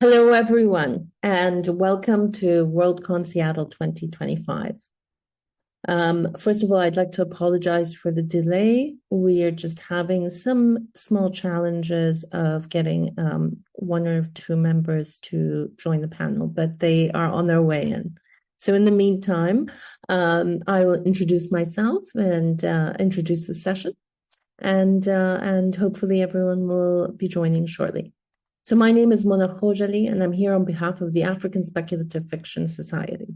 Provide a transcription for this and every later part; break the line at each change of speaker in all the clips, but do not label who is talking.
Hello, everyone, and welcome to Worldcon Seattle 2025. First of all, I'd like to apologize for the delay. We are just having some small challenges of getting one or two members to join the panel, but they are on their way in. So in the meantime, I will introduce myself and introduce the session, and hopefully everyone will be joining shortly. So my name is Mona Khojali, and I'm here on behalf of the African Speculative Fiction Society.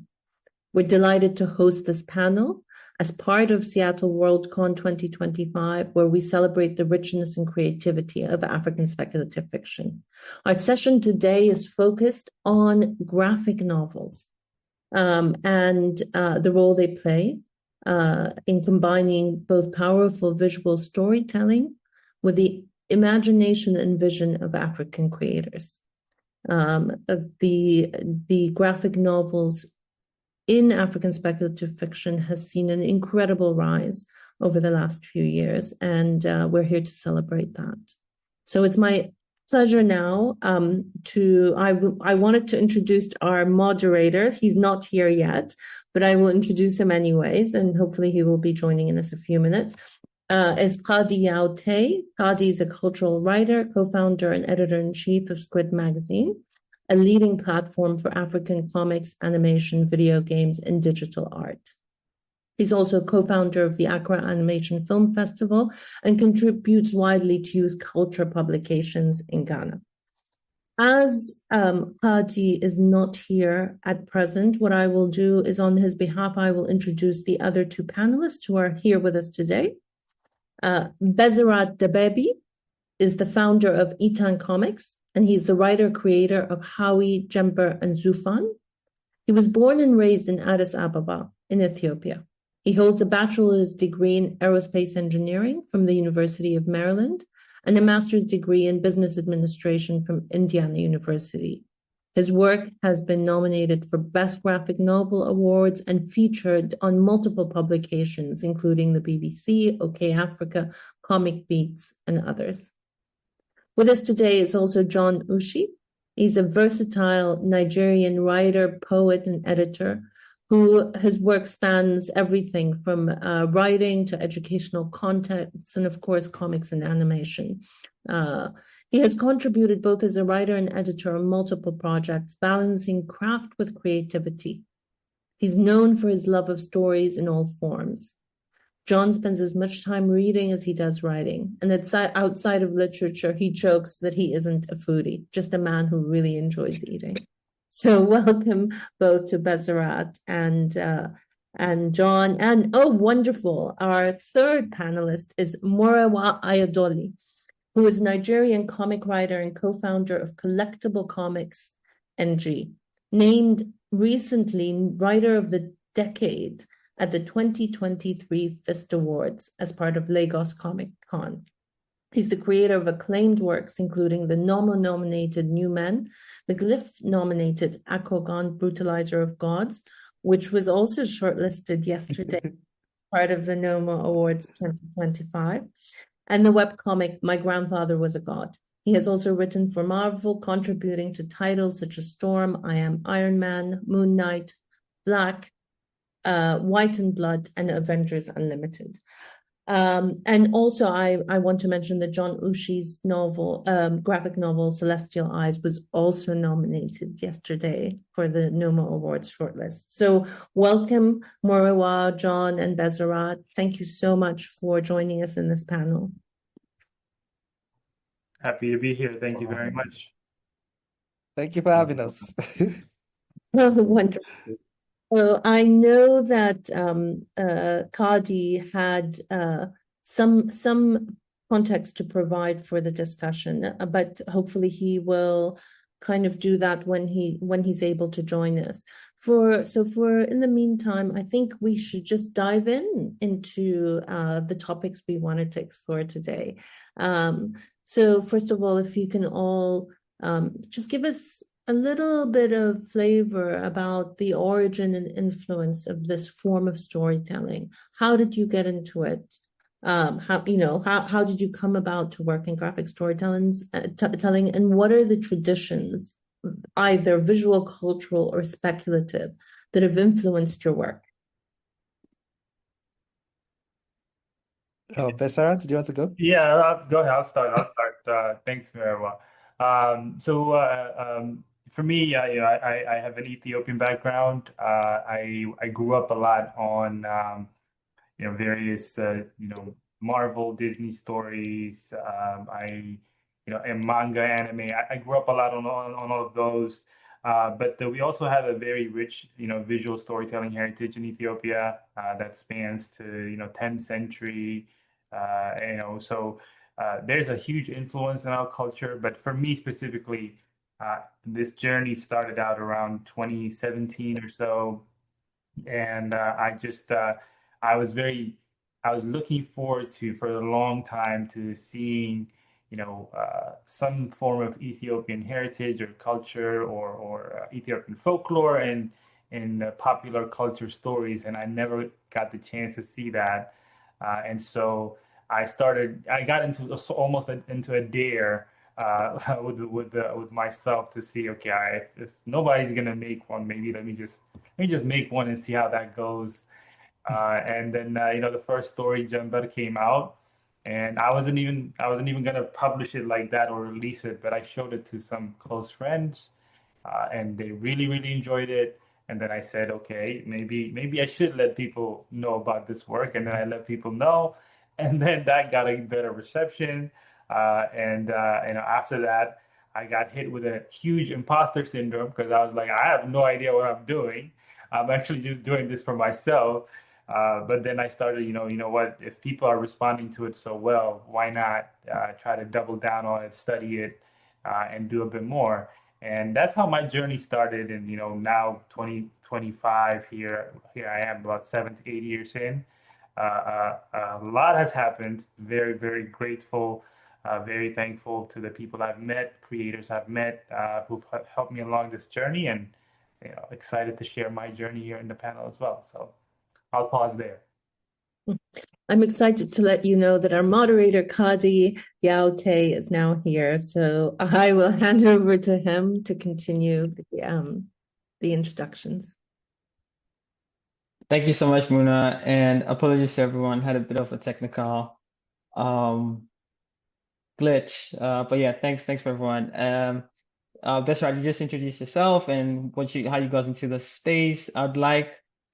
We're delighted to host this panel as part of Seattle Worldcon 2025, where we celebrate the richness and creativity of African speculative fiction. Our session today is focused on graphic novels and the role they play in combining both powerful visual storytelling with the imagination and vision of African creators. The graphic novels in African speculative fiction has seen an incredible rise over the last few years, and we're here to celebrate that. So it's my pleasure now I wanted to introduce our moderator. He's not here yet, but I will introduce him anyways, and hopefully he will be joining in us a few minutes. Is Qadi Yao Tay. Qadi is a cultural writer, co-founder and editor-in-chief of Squid Magazine, a leading platform for African comics, animation, video games, and digital art. He's also co-founder of the Accra Animation Film Festival and contributes widely to youth culture publications in Ghana. As Qadi is not here at present, what I will do is on his behalf, I will introduce the other two panelists who are here with us today. Bezarat Dabebi is the founder of Itan Comics, and he's the writer-creator of Howie, Jember, and Zufan. He was born and raised in Addis Ababa in Ethiopia. He holds a bachelor's degree in aerospace engineering from the University of Maryland and a master's degree in business administration from Indiana University. His work has been nominated for Best Graphic Novel Awards and featured on multiple publications, including the BBC, OK Africa, Comic Beats, and others. With us today is also John Ushi. He's a versatile Nigerian writer, poet, and editor who his work spans everything from writing to educational contents and, of course, comics and animation. He has contributed both as a writer and editor on multiple projects, balancing craft with creativity. He's known for his love of stories in all forms. John spends as much time reading as he does writing, and outside of literature, he jokes that he isn't a foodie, just a man who really enjoys eating. So welcome both to Bezarat and John. And oh, wonderful. Our third panelist is Morewa Ayodoli, who is a Nigerian comic writer and co-founder of Collectible Comics NG, named recently Writer of the Decade at the 2023 FIST Awards as part of Lagos Comic Con. He's the creator of acclaimed works, including the Nomo-nominated New Men, the Glyph-nominated Akogon, Brutalizer of Gods, which was also shortlisted yesterday, part of the Nomo Awards 2025, and the webcomic My Grandfather Was a God. He has also written for Marvel, contributing to titles such as Storm, I Am Iron Man, Moon Knight, Black, White and Blood, and Avengers Unlimited. And also, I want to mention that John Ushi's novel, graphic novel, Celestial Eyes, was also nominated yesterday for the Nomo Awards shortlist. So welcome, Morewa, John, and Bezarat. Thank you so much for joining us in this panel.
Happy to be here. Thank you very much.
Thank you for having us.
Oh, wonderful. Well, I know that Qadi had some context to provide for the discussion, but hopefully he will kind of do that when he's able to join us. In the meantime, I think we should just dive into the topics we wanted to explore today. So first of all, if you can all just give us a little bit of flavor about the origin and influence of this form of storytelling. How did you get into it? How did you come about to work in graphic storytelling, and what are the traditions either visual, cultural, or speculative, that have influenced your work?
Besarat, do you want to go?
Yeah, go ahead. I'll start. Thanks, Merwa. For me, I have an Ethiopian background. I grew up a lot on various Marvel, Disney stories. And manga, anime. I grew up a lot on all of those. But we also have a very rich visual storytelling heritage in Ethiopia that spans to 10th century. So there's a huge influence in our culture. But for me specifically, this journey started out around 2017 or so, and I was very I was looking forward to for a long time to seeing some form of Ethiopian heritage or culture or Ethiopian folklore in popular culture stories, and I never got the chance to see that. And so I got almost into a dare with myself to see, okay, if nobody's gonna make one, maybe let me just make one and see how that goes. And then the first story Jumper came out, and I wasn't even gonna publish it like that or release it, but I showed it to some close friends, and they really really enjoyed it. And then I said, okay, maybe I should let people know about this work, and then I let people know, and then that got a better reception. And after that, I got hit with a huge imposter syndrome because I was like, I have no idea what I'm doing. I'm actually just doing this for myself. But then I started, what, if people are responding to it so well, why not try to double down on it, study it, and do a bit more? And that's how my journey started. And, now 2025, here I am about 7 to 8 years in. A lot has happened. Very, very grateful, very thankful to the people I've met, creators I've met, who've helped me along this journey, and excited to share my journey here in the panel as well. So I'll pause there.
I'm excited to let you know that our moderator, Kadi Yaute, is now here. So I will hand over to him to continue the introductions.
Thank you so much, Muna, and apologies to everyone. Had a bit of a technical glitch, but yeah, thanks for everyone. Besra, you just introduced yourself and how you got into the space. I'd like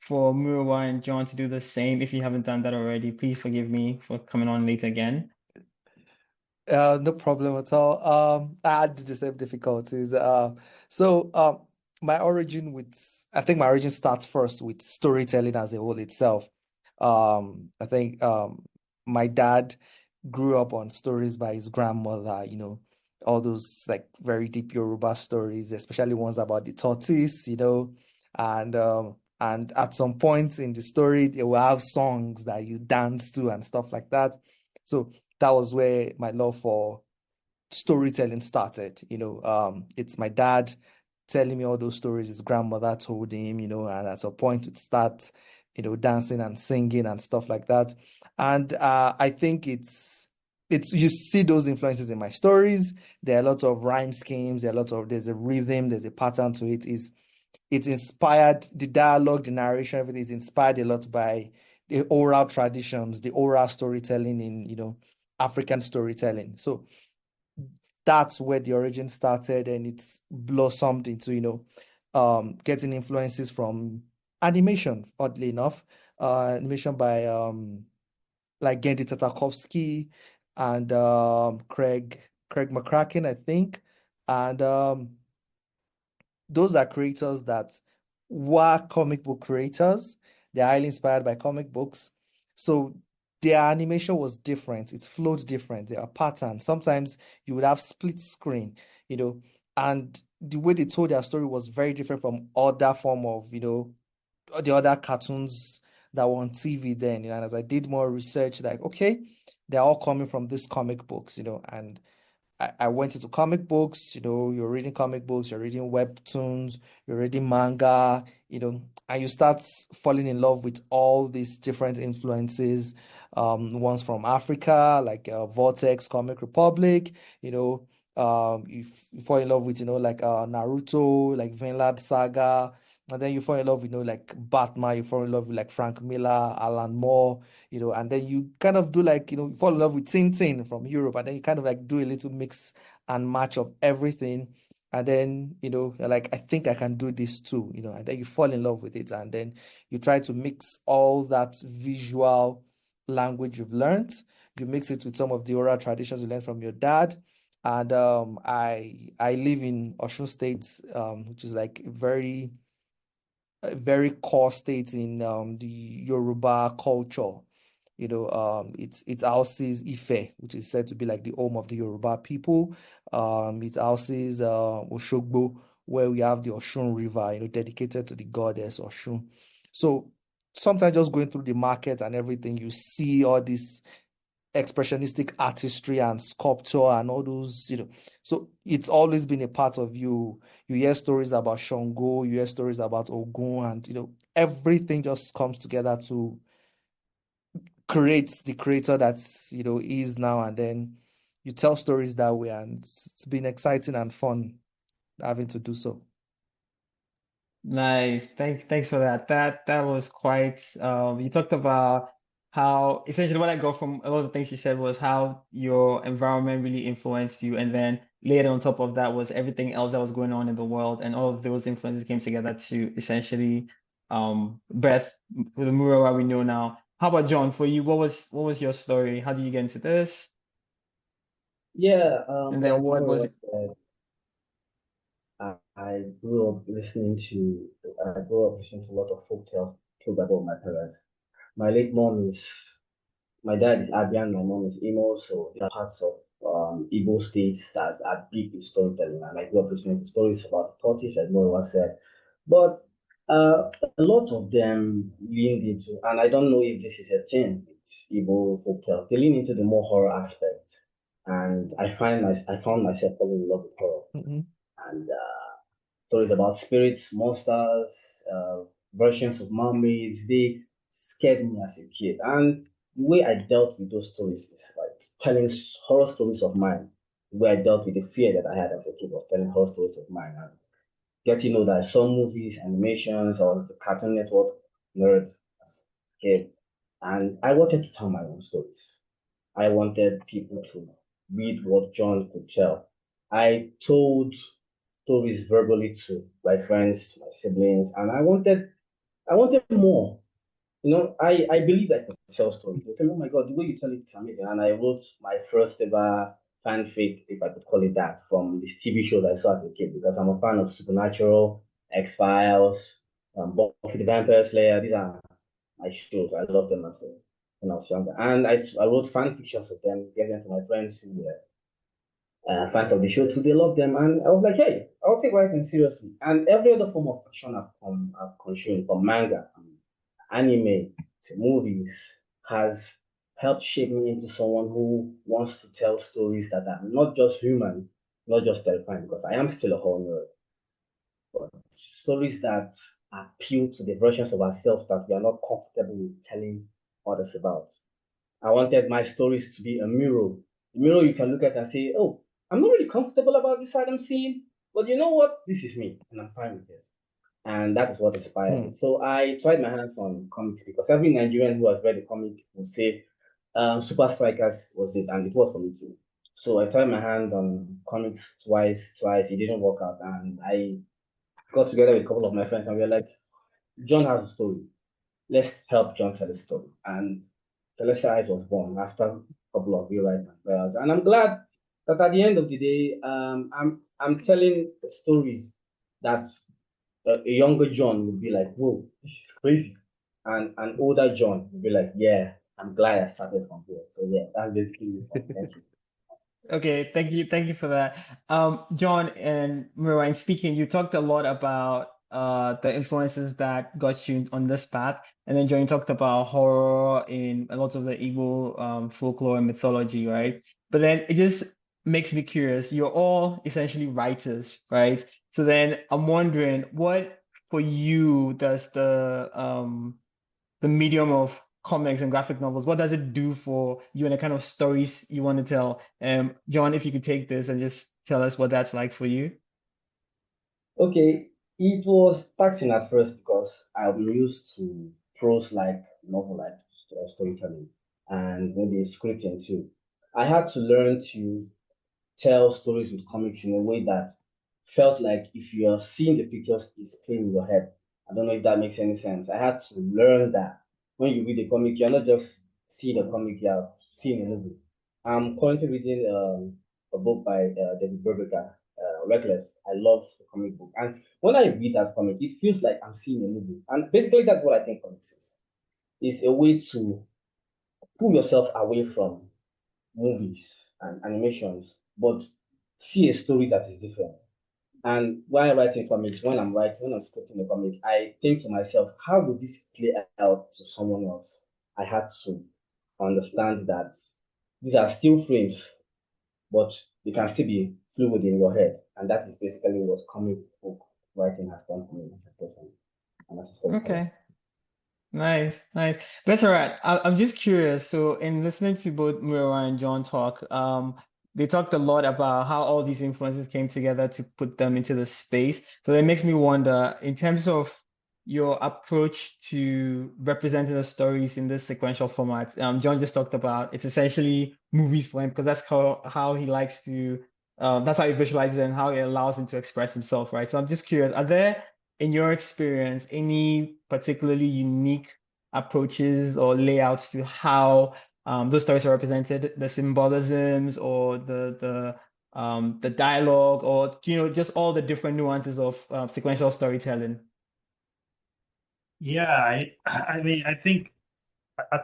for Murawa and John to do the same. If you haven't done that already, please forgive me for coming on late again.
No problem at all. I had the same difficulties. So I think my origin starts first with storytelling as a whole itself. I think my dad grew up on stories by his grandmother, all those like very deep Yoruba stories, especially ones about the tortoise, and at some point in the story, they will have songs that you dance to and stuff like that. So that was where my love for storytelling started. It's my dad telling me all those stories his grandmother told him, and at some point it start, dancing and singing and stuff like that. And I think it's you see those influences in my stories. There are a lot of rhyme schemes, there's a rhythm, there's a pattern to it. It's inspired, the dialogue, the narration, everything is inspired a lot by the oral traditions, the oral storytelling in, African storytelling. So that's where the origin started, and it's blossomed into, getting influences from animation, oddly enough. Animation by like Gendy Tartakovsky and Craig McCracken, I think. And those are creators that were comic book creators. They're highly inspired by comic books. So their animation was different. It flowed different. There are patterns. Sometimes you would have split screen, and the way they told their story was very different from other form of, the other cartoons that were on TV then. And as I did more research, like, okay, they're all coming from these comic books, and I went into comic books, you're reading comic books, you're reading webtoons, you're reading manga, and you start falling in love with all these different influences. Ones from Africa, like Vortex, Comic Republic, you fall in love with, like Naruto, like Vinland Saga, and then you fall in love with, like Batman, you fall in love with like Frank Miller, Alan Moore, and then you kind of do like, you fall in love with Tintin from Europe, and then you kind of like do a little mix and match of everything. And then, you're like, I think I can do this too, and then you fall in love with it. And then you try to mix all that visual language you've learned, you mix it with some of the oral traditions you learned from your dad. And I live in Osun State, which is like a very core state in the Yoruba culture. It houses Ife, which is said to be like the home of the Yoruba people. It houses Oshogbo, where we have the Osun River, dedicated to the goddess Osun. So sometimes just going through the market and everything, you see all this expressionistic artistry and sculpture and all those, so it's always been a part of you. You hear stories about Shango, you hear stories about Ogun, and everything just comes together to create the creator that's is now. And then you tell stories that way, and it's been exciting and fun having to do so.
Nice. Thanks for that. That was quite you talked about how essentially what I got from a lot of the things you said was how your environment really influenced you, and then later on top of that was everything else that was going on in the world, and all of those influences came together to essentially birth the Murawa we know now. How about John, for you, what was your story? How did you get into this?
Yeah,
And then
like
what was
Mura said, I grew up listening to I grew up listening to a lot of folktales told by both my parents. My late mom is My dad is Abian, my mom is Imo, so there are parts of Igbo states that are big in storytelling, and I grew up listening to stories about the tortoise, like Mura said. But a lot of them leaned into, and I don't know if this is a thing with Igbo folktales, they lean into the more horror aspect, and I found myself falling in love with horror
Mm-hmm.
and stories about spirits, monsters, versions of mermaids. They scared me as a kid. And the way I dealt with those stories is like telling horror stories of mine. The way I dealt with the fear that I had as a kid was telling horror stories of mine. And getting to know that I saw movies, animations, or the Cartoon Network nerd as a kid. And I wanted to tell my own stories. I wanted people to read what John could tell. I told stories verbally to my friends, to my siblings, and I wanted more. I believe I could tell stories. They tell me, oh my God, the way you tell it is amazing. And I wrote my first ever fanfic, if I could call it that, from this TV show that I saw as a kid, because I'm a fan of Supernatural, X-Files, Buffy the Vampire Slayer. These are my shows. I love them when I was younger. And I wrote fan fictions of them, gave them to my friends who were fans of the show too. They love them, and I was like, hey, I'll take writing seriously. And every other form of fiction I've consumed, from manga, anime to movies, has helped shape me into someone who wants to tell stories that are not just human, not just terrifying, because I am still a horror nerd, but stories that appeal to the versions of ourselves that we are not comfortable with telling others about. I wanted my stories to be a mirror you can look at and say, oh, I'm not really comfortable about this side I'm seeing, but you know what? This is me, and I'm fine with it. And that is what inspired it. So I tried my hands on comics because every Nigerian who has read a comic will say Super Strikers was it, and it was for me too. So I tried my hand on comics twice. It didn't work out, and I got together with a couple of my friends, and we were like, John has a story. Let's help John tell a story. And Celestial Eyes was born after a couple of rewrites and prayers. And I'm glad that at the end of the day, I'm telling a story that a younger John would be like, whoa, this is crazy. And an older John would be like, yeah, I'm glad I started from here. So yeah, that's basically it. Thank you.
Okay, thank you for that. John and Mira, speaking, you talked a lot about the influences that got you on this path, and then John talked about horror in a lot of the Igbo folklore and mythology, right? But then it just makes me curious. You're all essentially writers, right? So then I'm wondering, what for you does the medium of comics and graphic novels, what does it do for you and the kind of stories you want to tell? John, if you could take this and just tell us what that's like for you?
Okay, it was taxing at first because I'm used to prose like novel like storytelling and maybe scripting too. I had to learn to tell stories with comics in a way that felt like if you are seeing the pictures, it's playing in your head. I don't know if that makes any sense. I had to learn that when you read a comic, you're not just seeing a comic, you're seeing a movie. I'm currently reading a book by David Berger, Reckless. I love the comic book. And when I read that comic, it feels like I'm seeing a movie. And basically, that's what I think comics is. It's a way to pull yourself away from movies and animations, but see a story that is different. And while writing comics, when I'm scripting a comic, I think to myself, how would this play out to someone else? I had to understand that these are still frames, but they can still be fluid in your head. And that is basically what comic book writing has done for me as a person and as a storyteller.
Okay. Nice, nice. That's all right. I'm just curious. So, in listening to both Mira and John talk, they talked a lot about how all these influences came together to put them into the space. So it makes me wonder, in terms of your approach to representing the stories in this sequential format. John just talked about it's essentially movies for him because that's how he likes to, that's how he visualizes it and how it allows him to express himself, right? So I'm just curious, are there in your experience, any particularly unique approaches or layouts to how those stories are represented, the symbolisms or the dialogue, or just all the different nuances of sequential storytelling?
Yeah, I mean, I think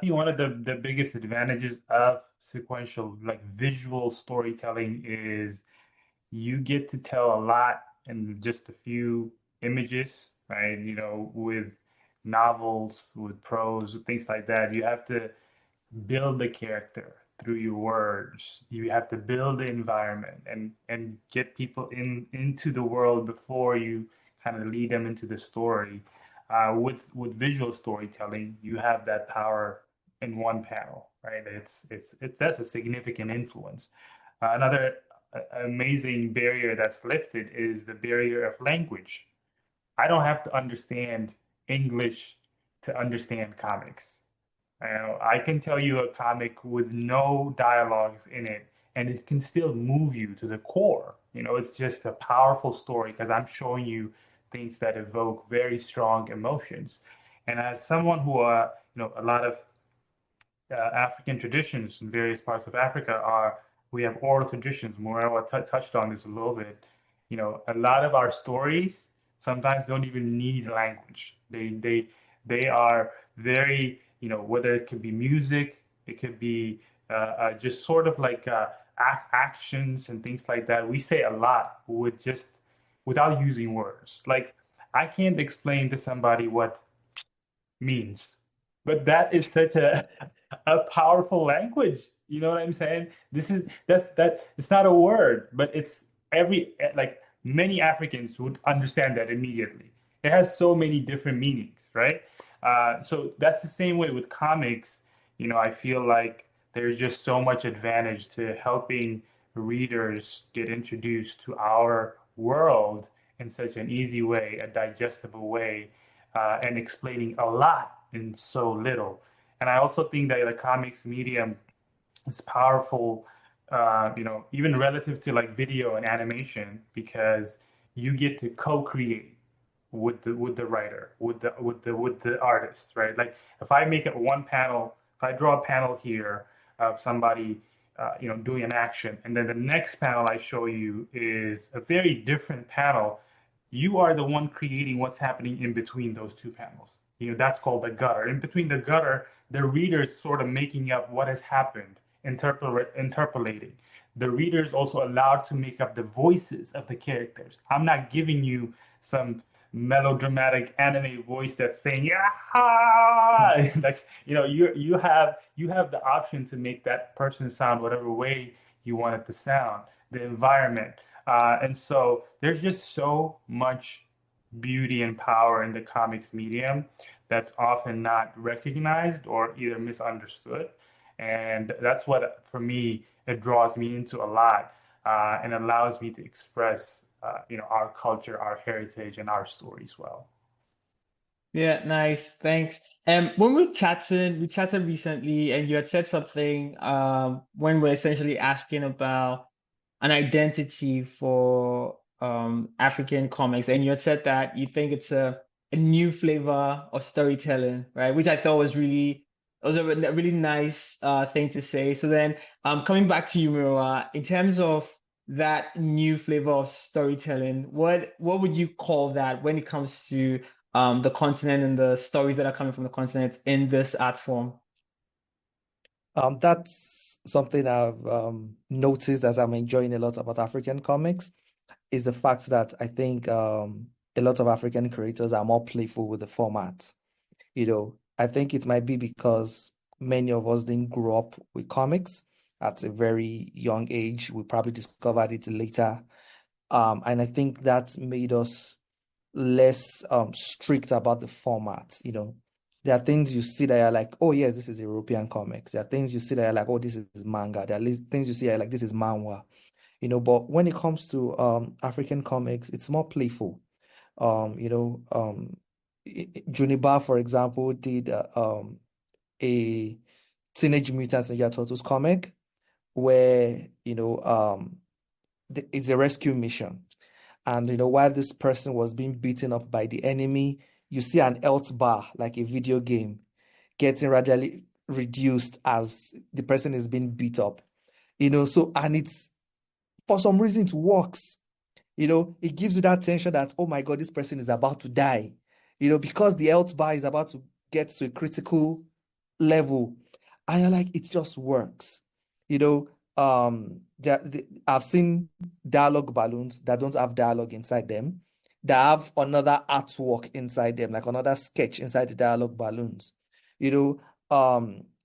one of the biggest advantages of sequential, like visual storytelling, is you get to tell a lot in just a few images, right? You know, with novels, with prose, with things like that, you have to build the character through your words. You have to build the environment and get people into the world before you kind of lead them into the story. With visual storytelling, you have that power in one panel, right? It's that's a significant influence. Another amazing barrier that's lifted is the barrier of language. I don't have to understand English to understand comics. I can tell you a comic with no dialogues in it, and it can still move you to the core. You know, it's just a powerful story because I'm showing you things that evoke very strong emotions. And as someone who, a lot of African traditions in various parts of Africa are we have oral traditions. Morella touched on this a little bit. You know, a lot of our stories sometimes don't even need language. They are very, whether it could be music, it could be just sort of like actions and things like that. We say a lot with just without using words. Like I can't explain to somebody what means. But that is such a powerful language. You know what I'm saying? That it's not a word, but it's like many Africans would understand that immediately. It has so many different meanings, right? So that's the same way with comics. You know, I feel like there's just so much advantage to helping readers get introduced to our world in such an easy way, a digestible way, and explaining a lot in so little. And I also think that the comics medium is powerful, even relative to like video and animation, because you get to co-create with the writer, with the artist, right? Like if I make it one panel, if I draw a panel here of somebody, doing an action, and then the next panel I show you is a very different panel, you are the one creating what's happening in between those two panels. You know, that's called the gutter. In between the gutter, the reader is sort of making up what has happened, interpolating. The reader is also allowed to make up the voices of the characters. I'm not giving you some melodramatic anime voice that's saying yeah, like you have the option to make that person sound whatever way you want it to sound, the environment, and so there's just so much beauty and power in the comics medium that's often not recognized or either misunderstood. And that's what, for me, it draws me into a lot. and allows me to express, our culture, our heritage, and our stories well.
Yeah, nice. Thanks. When we chatted recently, and you had said something when we're essentially asking about an identity for African comics, and you had said that you think it's a new flavor of storytelling, right? Which I thought was a really nice thing to say. So then, coming back to you, Mira, in terms of that new flavor of storytelling, what would you call that when it comes to the continent and the stories that are coming from the continent in this art form?
That's something I've noticed as I'm enjoying a lot about African comics, is the fact that I think a lot of African creators are more playful with the format. I think it might be because many of us didn't grow up with comics at a very young age. We probably discovered it later. And I think that made us less strict about the format. There are things you see that are like, oh yes, this is European comics. There are things you see that are like, oh, this is manga. There are things you see that are like, this is manhwa. But when it comes to African comics, it's more playful. Juniper, for example, did a Teenage Mutant Ninja Turtles comic where it's a rescue mission. And while this person was being beaten up by the enemy, you see an health bar, like a video game, getting gradually reduced as the person is being beat up. And it's, for some reason, it works. It gives you that tension that, oh my God, this person is about to die. Because the health bar is about to get to a critical level. And you're like, it just works. I've seen dialogue balloons that don't have dialogue inside them, that have another artwork inside them, like another sketch inside the dialogue balloons. You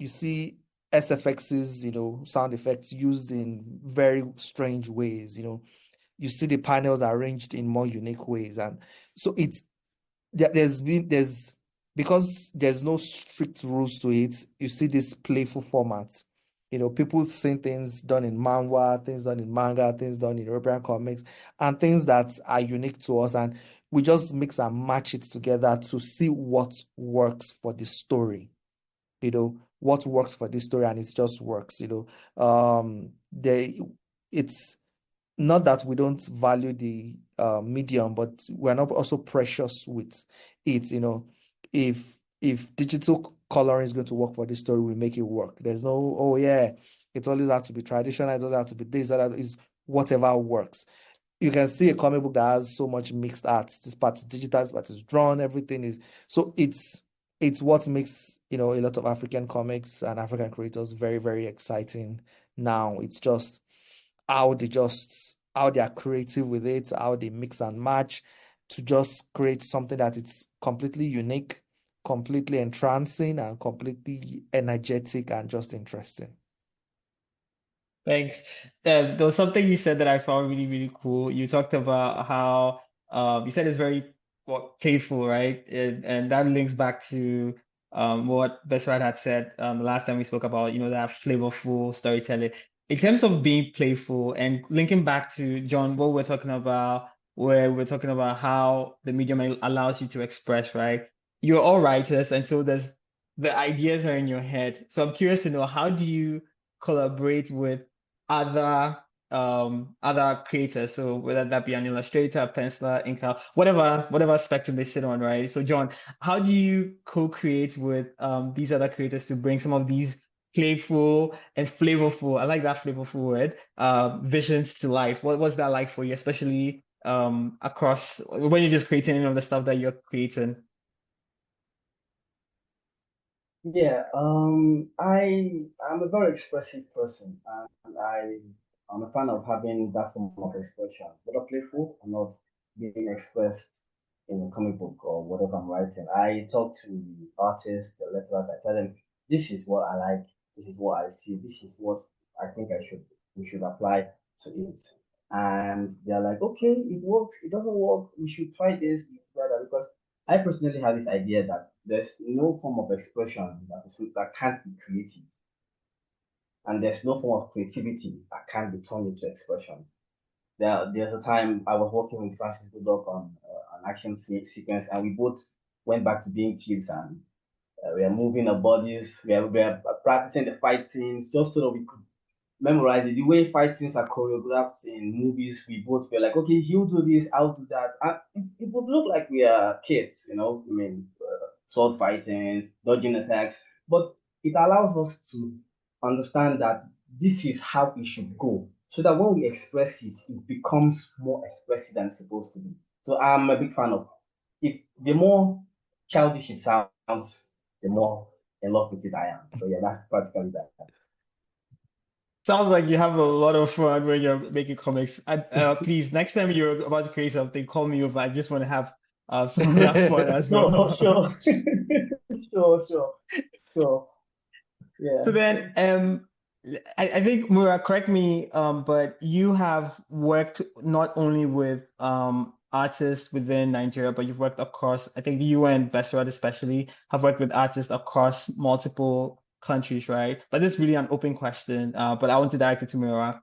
see SFXs, sound effects used in very strange ways. You see the panels arranged in more unique ways. And so because there's no strict rules to it, you see this playful format. People seeing things done in manhwa, things done in manga, things done in European comics, and things that are unique to us. And we just mix and match it together to see what works for the story. What works for this story, and it just works. It's not that we don't value the medium, but we're not also precious with it. If digital coloring is going to work for this story, we make it work. There's no, oh yeah, it always has to be traditional, it doesn't have to be this, that is whatever works. You can see a comic book that has so much mixed art. This part is digital, this part is drawn, everything is. So it's what makes, a lot of African comics and African creators very, very exciting now. It's just how they are creative with it, how they mix and match to just create something that it's completely unique, completely entrancing, and completely energetic and just interesting.
Thanks. There was something you said that I found really, really cool. You talked about how you said it's very playful, right? And that links back to what Besrat had said last time we spoke about, that flavorful storytelling. In terms of being playful and linking back to John, what we're talking about, where we're talking about how the medium allows you to express, right? You're all writers, and so the ideas are in your head. So I'm curious to know, how do you collaborate with other creators? So whether that be an illustrator, penciler, inker, whatever spectrum they sit on, right? So John, how do you co-create with these other creators to bring some of these playful and flavorful, I like that flavorful word, visions to life? What's that like for you, especially across when you're just creating any of the stuff that you're creating?
Yeah, I'm a very expressive person, and I'm a fan of having that form of expression, whether playful or not, being expressed in a comic book or whatever I'm writing. I talk to the artists, the lecturers. I tell them, this is what I like, this is what I see, this is what I think we should apply to it, and they're like, okay, it works, it doesn't work, we should try this, we should try that, because I personally have this idea that there's no form of expression that can't be creative. and there's no form of creativity that can be turned into expression. There's a time I was working with Francis Bullock on an action sequence, and we both went back to being kids, and we are moving our bodies, we are practicing the fight scenes just so that we could memorize it. The way fight scenes are choreographed in movies, we both were like, okay, he'll do this, I'll do that. And it would look like we are kids, I mean, sword fighting, dodging attacks, but it allows us to understand that this is how it should go, so that when we express it, it becomes more expressive than it's supposed to be. So I'm a big fan of, if the more childish it sounds, the more in love with it I am. So yeah, that's practically that.
Sounds like you have a lot of fun when you're making comics. Please, next time you're about to create something, call me over. I just want to have some of that fun as well.
Sure. Sure. Yeah.
So then, I think Mura, correct me, but you have worked not only with artists within Nigeria, but you've worked across, I think you and Besserat especially have worked with artists across multiple countries, right? But this is really an open question, but I want to direct it to Mura.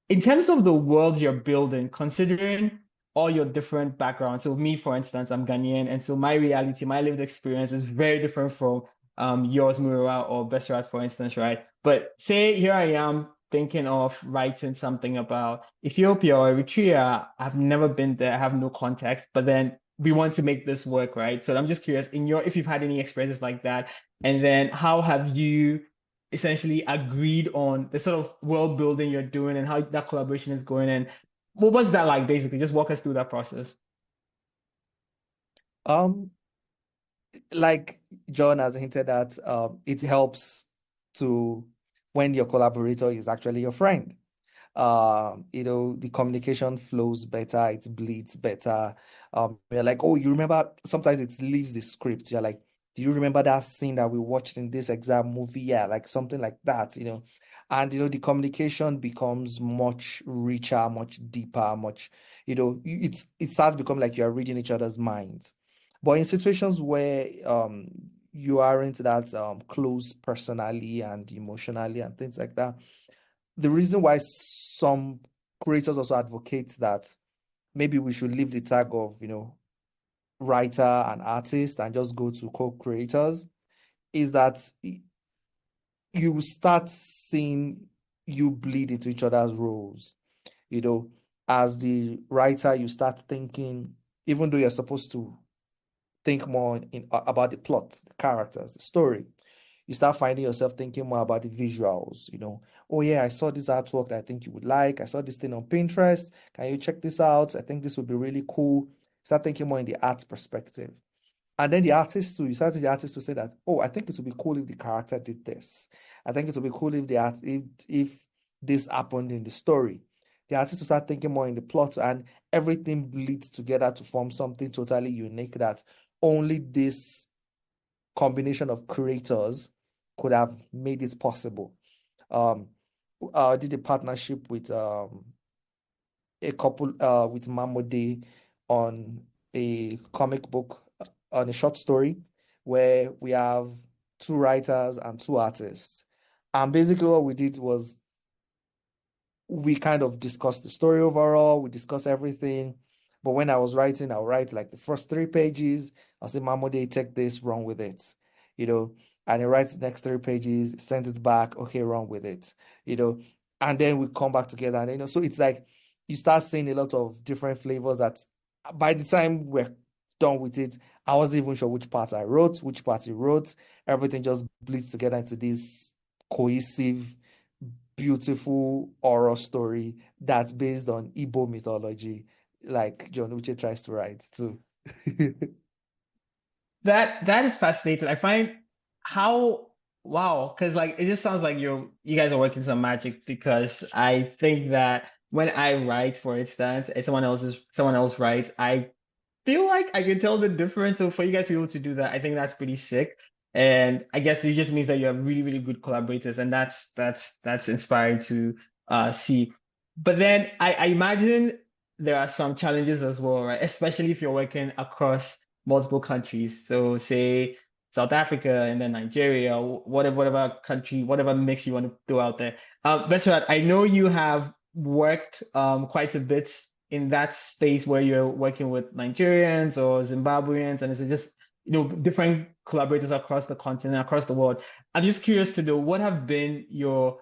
In terms of the worlds you're building, considering all your different backgrounds, so me, for instance, I'm Ghanaian, and so my reality, my lived experience is very different from yours, Mura, or Besserat, for instance, right? But say here I am thinking of writing something about Ethiopia or Eritrea. I've never been there, I have no context, but then we want to make this work, right? So I'm just curious, if you've had any experiences like that, and then how have you essentially agreed on the sort of world building you're doing and how that collaboration is going, and what was that like, basically? Just walk us through that process.
Like John has hinted at, it helps to when your collaborator is actually your friend. The communication flows better, it bleeds better. You're like, oh, you remember, sometimes it leaves the script. You're like, do you remember that scene that we watched in this exam movie? Yeah, like something like that, and the communication becomes much richer, much deeper, much, it starts becoming like you're reading each other's minds. But in situations where you aren't that close personally and emotionally and things like that, the reason why some creators also advocate that maybe we should leave the tag of, writer and artist and just go to co-creators is that you will start seeing you bleed into each other's roles. As the writer, you start thinking, even though you're supposed to think more about the plot, the characters, the story, you start finding yourself thinking more about the visuals. Oh yeah, I saw this artwork that I think you would like. I saw this thing on Pinterest. Can you check this out? I think this would be really cool. Start thinking more in the art perspective. And then the artist too, you start the artist to say that, oh, I think it would be cool if the character did this. I think it would be cool if if this happened in the story. The artist will start thinking more in the plot, and everything bleeds together to form something totally unique that only this combination of creators could have made it possible. I did a partnership with a couple with Mamode on a comic book, on a short story, where we have 2 writers and 2 artists. And basically what we did was we kind of discussed the story overall, we discussed everything. But when I was writing, I'll write like the first 3 pages. I'll say, Mamode, take this, run with it. And he writes the next 3 pages, send it back, okay, run with it. And then we come back together. And so it's like you start seeing a lot of different flavors that by the time we're done with it, I wasn't even sure which part I wrote, which part he wrote. Everything just bleeds together into this cohesive, beautiful horror story that's based on Igbo mythology, like John Uche tries to write too.
That is fascinating. I find how wow, because like it just sounds like you guys are working some magic, because I think that when I write, for instance, and someone else writes, I feel like I can tell the difference. So for you guys to be able to do that, I think that's pretty sick. And I guess it just means that you have really, really good collaborators, and that's inspiring to see. But then I imagine there are some challenges as well, right? Especially if you're working across multiple countries. So say South Africa and then Nigeria, or whatever country, whatever mix you want to throw out there. Besrat, I know you have worked quite a bit in that space where you're working with Nigerians or Zimbabweans, and it's just different collaborators across the continent, across the world. I'm just curious to know what have been your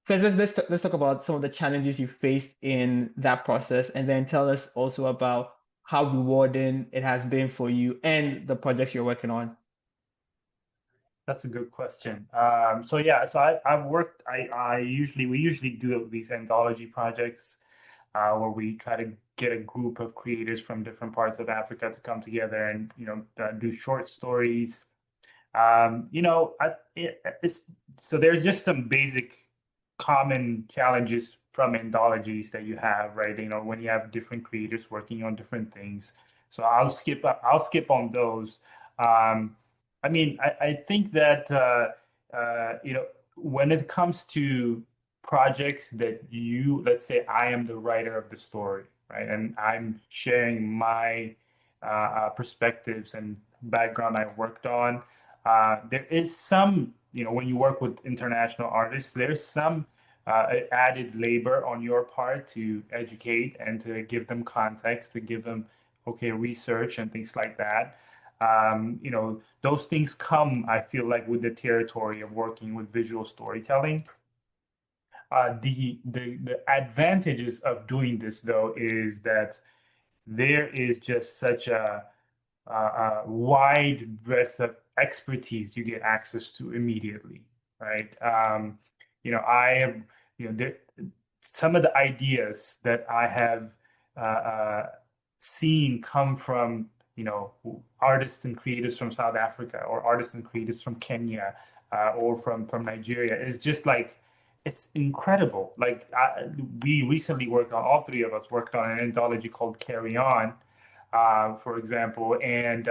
let's talk about some of the challenges you faced in that process, and then tell us also about how rewarding it has been for you and the projects you're working on.
That's a good question. So I've worked. We usually do these anthology projects where we try to get a group of creators from different parts of Africa to come together and do short stories. So there's just some basic common challenges from anthologies that you have, right? When you have different creators working on different things. So I'll skip on those. I think that when it comes to projects that let's say I am the writer of the story, right, and I'm sharing my perspectives and background I worked on. There is some, when you work with international artists, there's some added labor on your part to educate and to give them context, to give them research and things like that. Those things come, I feel like, with the territory of working with visual storytelling. The advantages of doing this, though, is that there is just such a wide breadth of expertise you get access to immediately, right? I have, some of the ideas that I have seen come from artists and creatives from South Africa, or artists and creatives from Kenya, or from Nigeria. It's just like, it's incredible. Like we recently worked on, all three of us worked on an anthology called Carry On, for example, and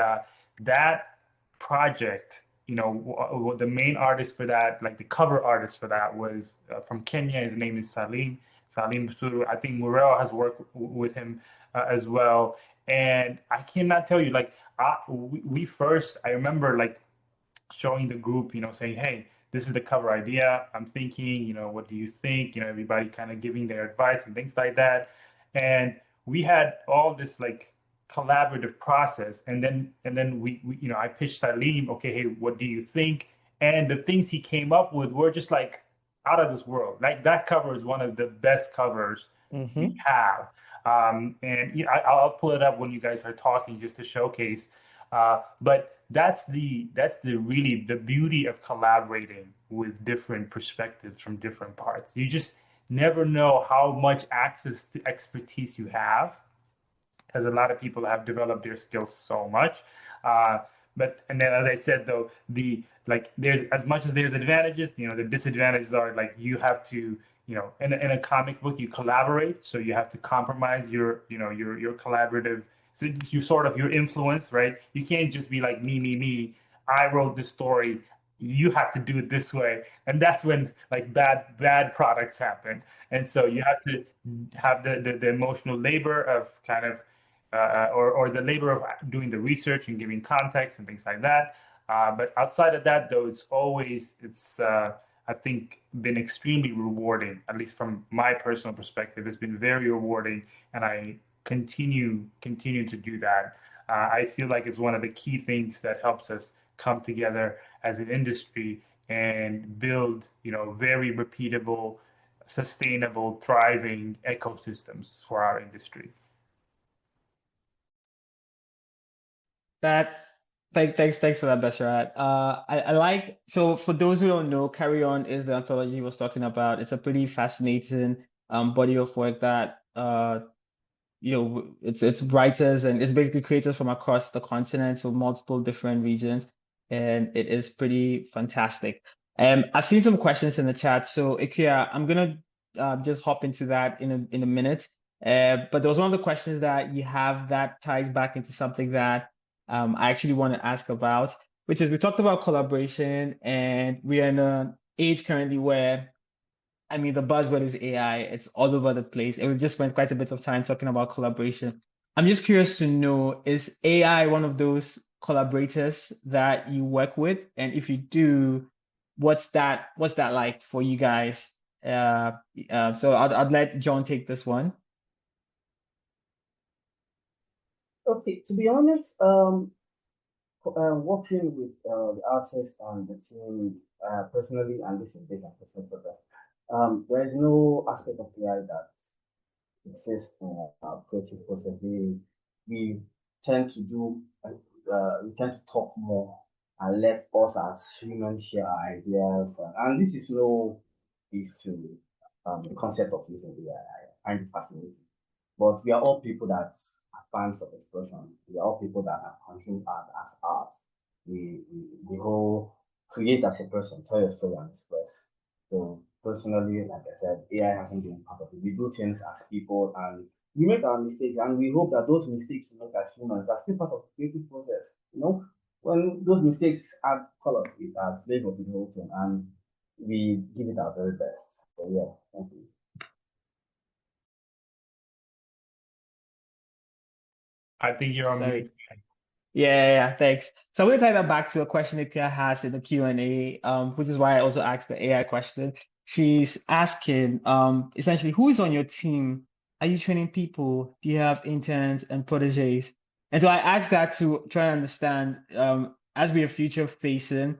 that project, the main artist for that, like the cover artist for that, was from Kenya. His name is Salim Suru. I think Murrell has worked with him as well. And I cannot tell you, like, I remember like showing the group, saying, hey, this is the cover idea. I'm thinking, what do you think? Everybody kind of giving their advice and things like that. And we had all this like collaborative process. And then we I pitched Salim, okay, hey, what do you think? And the things he came up with were just like out of this world. Like that cover is one of the best covers we have. And I'll pull it up when you guys are talking just to showcase. But that's the really the beauty of collaborating with different perspectives from different parts. You just never know how much access to expertise you have, because a lot of people have developed their skills so much. And then, as I said, though, there's, as much as there's advantages, the disadvantages are like you have to, in a comic book, you collaborate, so you have to compromise your collaborative. So you sort of your influence, right? You can't just be like me. I wrote this story. You have to do it this way, and that's when like bad products happen. And so you have to have the emotional labor of kind of or the labor of doing the research and giving context and things like that. But outside of that, though, it's I think been extremely rewarding, at least from my personal perspective. It's been very rewarding, and I continue to do that. I feel like it's one of the key things that helps us come together as an industry and build, very repeatable, sustainable, thriving ecosystems for our industry.
Thanks for that, Besrat. I like, so for those who don't know, Carry On is the anthology he was talking about. It's a pretty fascinating body of work that it's writers and it's basically creators from across the continent, so multiple different regions, and it is pretty fantastic. I've seen some questions in the chat, so Ikea, I'm gonna just hop into that in a minute. But there was one of the questions that you have that ties back into something that I actually want to ask about, which is we talked about collaboration, and we are in an age currently where, the buzzword is AI. It's all over the place. And we've just spent quite a bit of time talking about collaboration. I'm just curious to know, is AI one of those collaborators that you work with? And if you do, what's that like for you guys? So I'd let John take this one.
Okay, to be honest, working with the artist and the team personally, and this is based on personal progress, there is no aspect of AI that exists in our creative process. We tend to do, we tend to talk more and let us as humans share our ideas. And this is no beef to the concept of using AI. I find it fascinating. But we are all people that are fans of expression. We are all people that have consumed art as art. We whole create as a person, tell your story and express. So personally, like I said, AI hasn't been part of it. We do things as people and we make our mistakes, and we hope that those mistakes we make as humans are still part of the creative process. When those mistakes add color, it adds flavor to the whole thing, and we give it our very best. So yeah, thank you.
I think you're on
Sorry.
mute.
Yeah, thanks. So I'm going to tie that back to a question that Pia has in the Q&A, which is why I also asked the AI question. She's asking, essentially, who is on your team? Are you training people? Do you have interns and proteges? And so I asked that to try and understand, as we are future facing,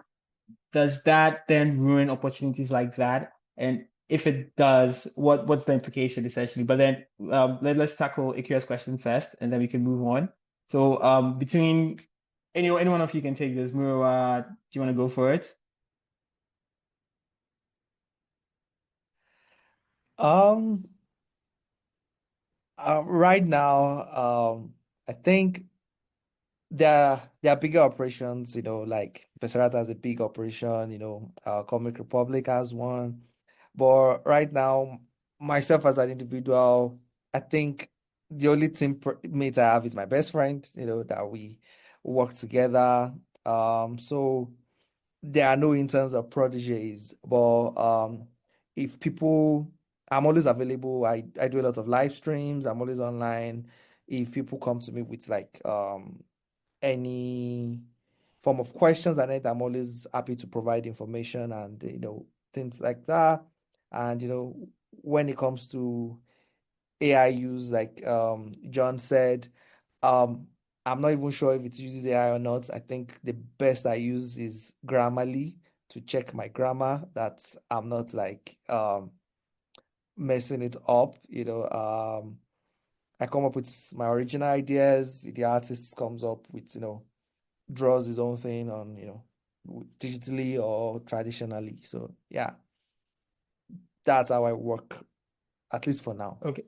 does that then ruin opportunities like that? And if it does, what's the implication essentially? But then let's tackle Ikira's question first, and then we can move on. So between any one of you can take this. Mura, do you want to go for it?
Right now, I think there are bigger operations, like Pesarata has a big operation, Comic Republic has one. But right now, myself as an individual, I think the only mate I have is my best friend, that we work together. So there are no interns or proteges, but if people, I'm always available. I do a lot of live streams. I'm always online. If people come to me with like any form of questions and I'm always happy to provide information and things like that. And when it comes to AI use, like John said, um I'm not even sure if it uses AI or not. I think the best I use is Grammarly to check my grammar, that I'm not like messing it up. I come up with my original ideas, the artist comes up with draws his own thing on, digitally or traditionally. So yeah, that's how I work, at least for now.
Okay.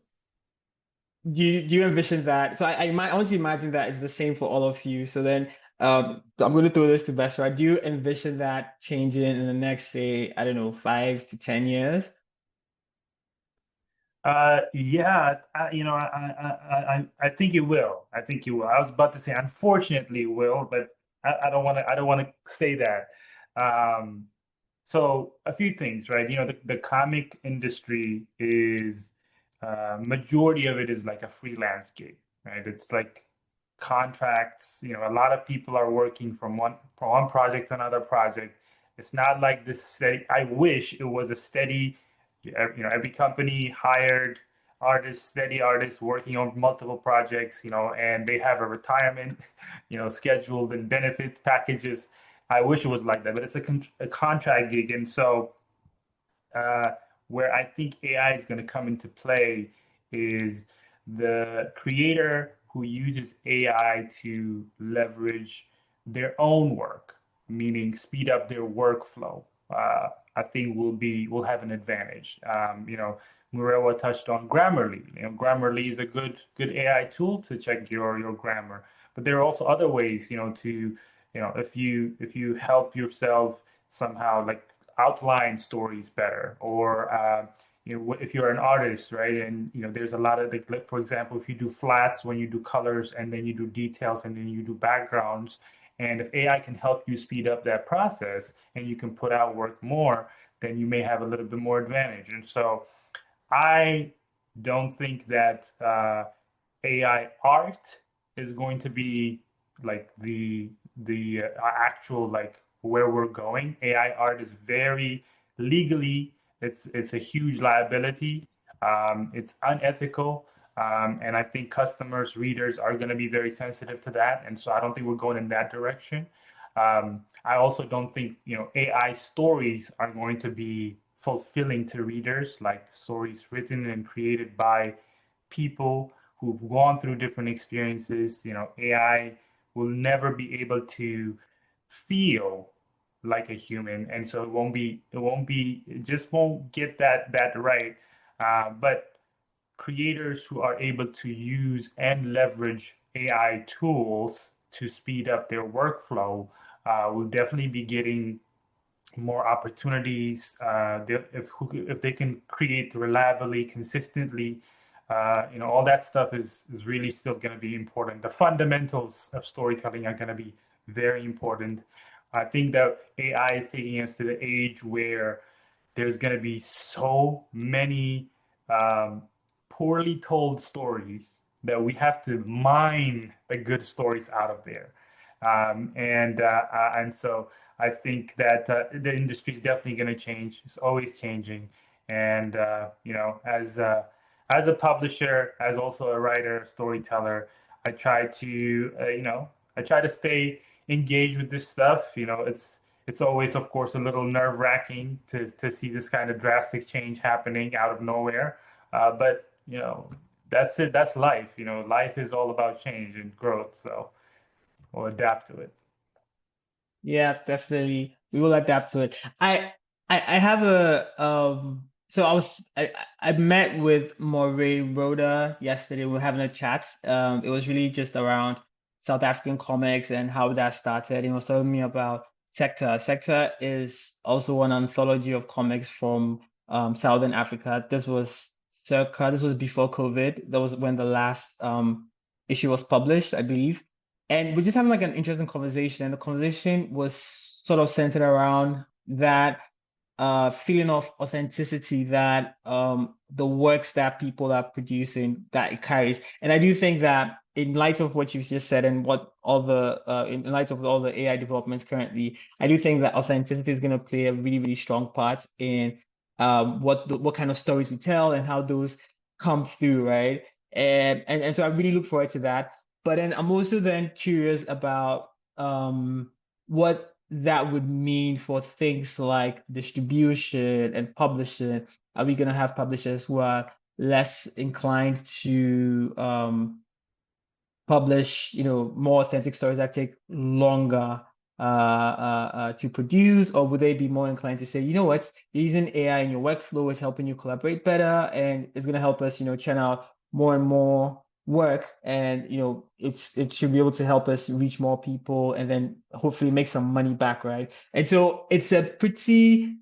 Do you envision that? So I want to imagine that it's the same for all of you. So then I'm going to throw this to Besra. Do you envision that changing in the next, say, I don't know, 5 to 10 years?
Yeah, I think it will. I think it will. I was about to say, unfortunately, it will, but I don't want to. I don't want to say that. So a few things, right? The comic industry is majority of it is like a freelance gig, right? It's like contracts. A lot of people are working from one project to another project. It's not like this steady. I wish it was a steady, every company hired artists, steady artists working on multiple projects, and they have a retirement, scheduled and benefit packages. I wish it was like that, but it's a contract gig. And so uh, where I think AI is going to come into play is the creator who uses AI to leverage their own work, meaning speed up their workflow. I think will have an advantage. Murewa touched on Grammarly. Grammarly is a good AI tool to check your grammar. But there are also other ways, to if you help yourself somehow, like outline stories better, or if you're an artist, right? And there's a lot of like, for example, if you do flats, when you do colors, and then you do details, and then you do backgrounds, and if AI can help you speed up that process and you can put out work more, then you may have a little bit more advantage. And so I don't think that AI art is going to be like the actual like where we're going. AI art is very legally, it's a huge liability. It's unethical. And I think customers, readers are going to be very sensitive to that. And so I don't think we're going in that direction. I also don't think, AI stories are going to be fulfilling to readers, like stories written and created by people who've gone through different experiences. AI will never be able to feel like a human, and so it just won't get that right. But creators who are able to use and leverage AI tools to speed up their workflow will definitely be getting more opportunities. If they can create reliably, consistently, all that stuff is really still going to be important. The fundamentals of storytelling are going to be very important. I think that AI is taking us to the age where there's going to be so many um, poorly told stories that we have to mine the good stories out of there. And so I think that the industry is definitely going to change. It's always changing. And as a publisher, as also a writer, storyteller, I try to I try to stay engaged with this stuff. It's always, of course, a little nerve-wracking to see this kind of drastic change happening out of nowhere. But that's it. That's life. Life is all about change and growth. So we'll adapt to it.
Yeah, definitely. We will adapt to it. I have a so I met with Moray Rhoda yesterday. We were having a chat. It was really just around South African comics and how that started. He was telling me about Sector. Sector is also an anthology of comics from Southern Africa. This was before COVID. That was when the last issue was published, I believe. And we're just having like an interesting conversation, and the conversation was sort of centered around that feeling of authenticity that the works that people are producing that it carries. And I do think that in light of what you've just said and what all the in light of all the AI developments currently, I do think that authenticity is going to play a really, really strong part in what kind of stories we tell and how those come through, right? And so I really look forward to that. But then I'm also then curious about what that would mean for things like distribution and publishing. Are we going to have publishers who are less inclined to publish, more authentic stories that take longer to produce, or would they be more inclined to say, you know what, using AI in your workflow is helping you collaborate better, and it's going to help us, churn out more and more work, and it should be able to help us reach more people, and then hopefully make some money back, right? And so it's a pretty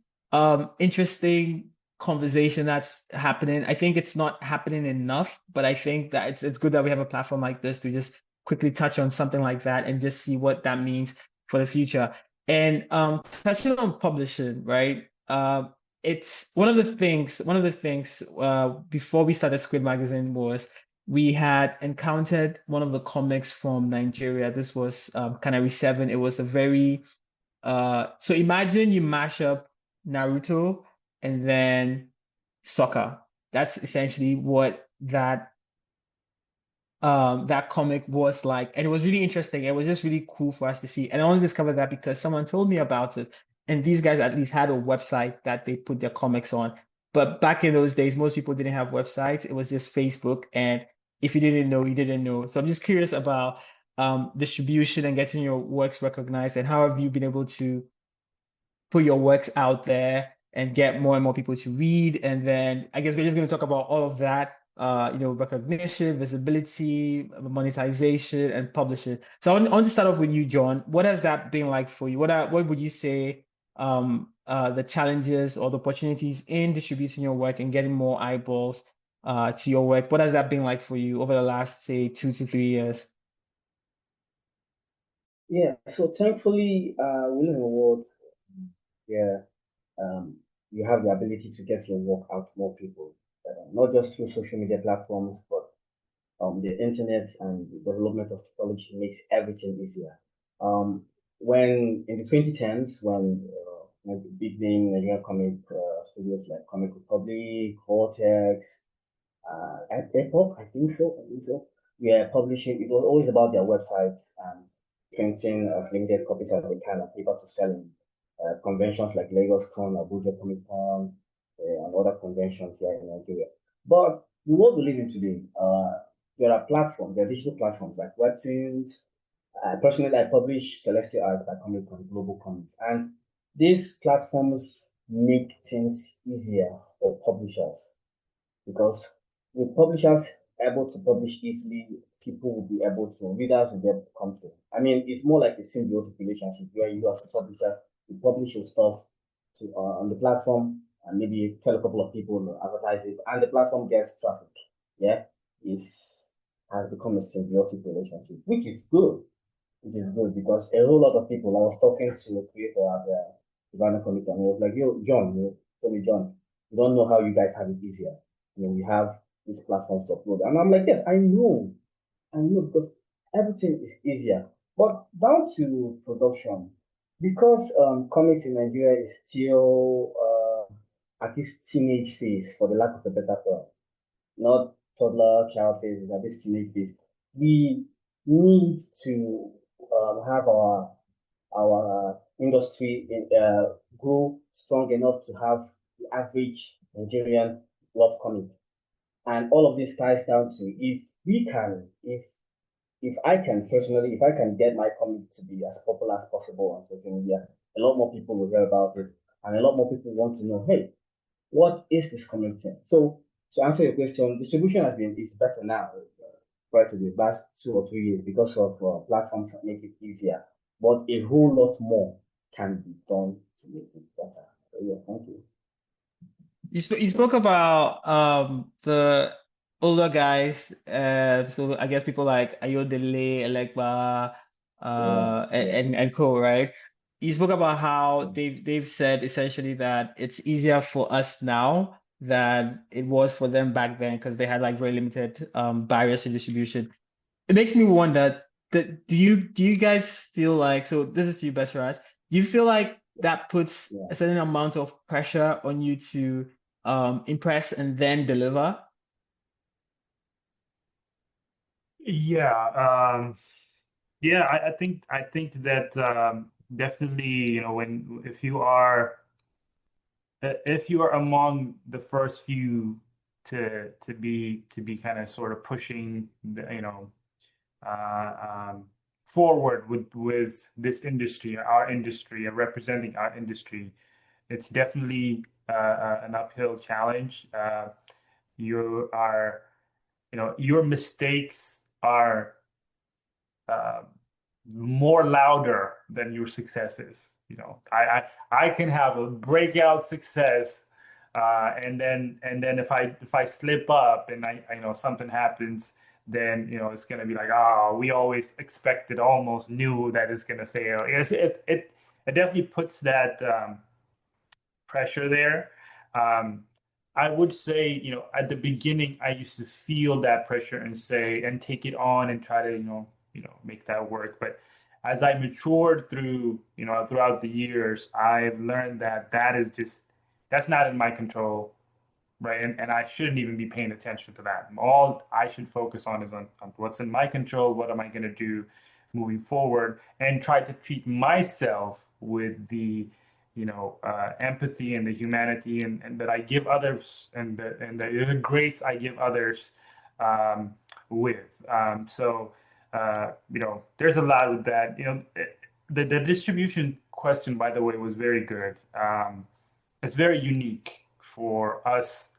interesting conversation that's happening. I think it's not happening enough, but I think that it's good that we have a platform like this to just quickly touch on something like that and just see what that means for the future. And touching on publishing, right? It's one of the things before we started Squid Magazine was we had encountered one of the comics from Nigeria. This was Canary 7. It was a very so imagine you mash up Naruto and then soccer. That's essentially what that comic was like. And it was really interesting. It was just really cool for us to see. And I only discovered that because someone told me about it. And these guys at least had a website that they put their comics on. But back in those days, most people didn't have websites. It was just Facebook. And if you didn't know, you didn't know. So I'm just curious about distribution and getting your works recognized, and how have you been able to put your works out there and get more and more people to read. And then I guess we're just going to talk about all of that, recognition, visibility, monetization, and publishing. So I want to start off with you, John. What has that been like for you? What would you say the challenges or the opportunities in distributing your work and getting more eyeballs to your work? What has that been like for you over the last, say, 2 to 3 years?
Yeah, so thankfully, we live in a world where you have the ability to get your work out to more people, not just through social media platforms, but The internet and the development of technology makes everything easier. When in the 2010s, when the big name Nigerian comic studios like Comic Republic, Vortex, at Epoch, I think so. Yeah, publishing. It was always about their websites and printing as limited copies as they can and paper to sell in conventions like Lagos Con, Abuja Comic Con, and other conventions here in Nigeria. But the world we live in today, there are digital platforms like Webtoons. Personally, I publish Celestial Art by Comic Con, Global Comics, and these platforms make things easier for publishers because with publishers able to publish easily, people will be able to, readers will be able to come to. I mean, it's more like a symbiotic relationship where you as a publisher, you publish your stuff on the platform and maybe tell a couple of people to advertise it, and the platform gets traffic. Yeah, it's has become a symbiotic relationship, which is good. It is good because a whole lot of people. I was talking to a creator at the Uganda Comic and he was like, "Yo, John, told me, John, you don't know how you guys have it easier. We have these platforms to upload." And I'm like, "Yes, I know because everything is easier." But down to production, because comics in Nigeria is still at this teenage phase, for the lack of a better term, not toddler child phase, at this teenage phase, we need to have our industry grow strong enough to have the average Nigerian love comic. And all of this ties down to if I can personally, if I can get my comic to be as popular as possible on social media, a lot more people will hear about it, and a lot more people want to know, hey, what is this comic thing? So to answer your question, distribution is better now compared to the last 2 or 3 years because of platforms that make it easier. But a whole lot more can be done to make it better. So yeah, thank you.
You spoke about the older guys, so I guess people like Ayodele, Elekba, and co, right? You spoke about how they've said essentially that it's easier for us now than it was for them back then because they had like very limited barriers to distribution. It makes me wonder that do you guys feel like, so this is to you, Best Raz, do you feel like that puts
Yeah.
a certain amount of pressure on you to impress and then deliver?
Yeah, yeah, I think that definitely, when if you are among the first few to be kind of sort of pushing forward with this industry, our industry, and representing our industry, it's definitely an uphill challenge. You are, your mistakes are uh, more louder than your successes. I can have a breakout success, and then if I slip up and something happens, then it's gonna be like, oh, we always expected, almost knew that it's gonna fail. It definitely puts that pressure there. Um, I would say, at the beginning, I used to feel that pressure and take it on and try to, make that work. But as I matured throughout the years, I've learned that that's not in my control, right? And I shouldn't even be paying attention to that. All I should focus on is on what's in my control. What am I going to do moving forward? And try to treat myself with the empathy and the humanity and that I give others and the grace I give others with. There's a lot with that. The distribution question, by the way, was very good. It's very unique for us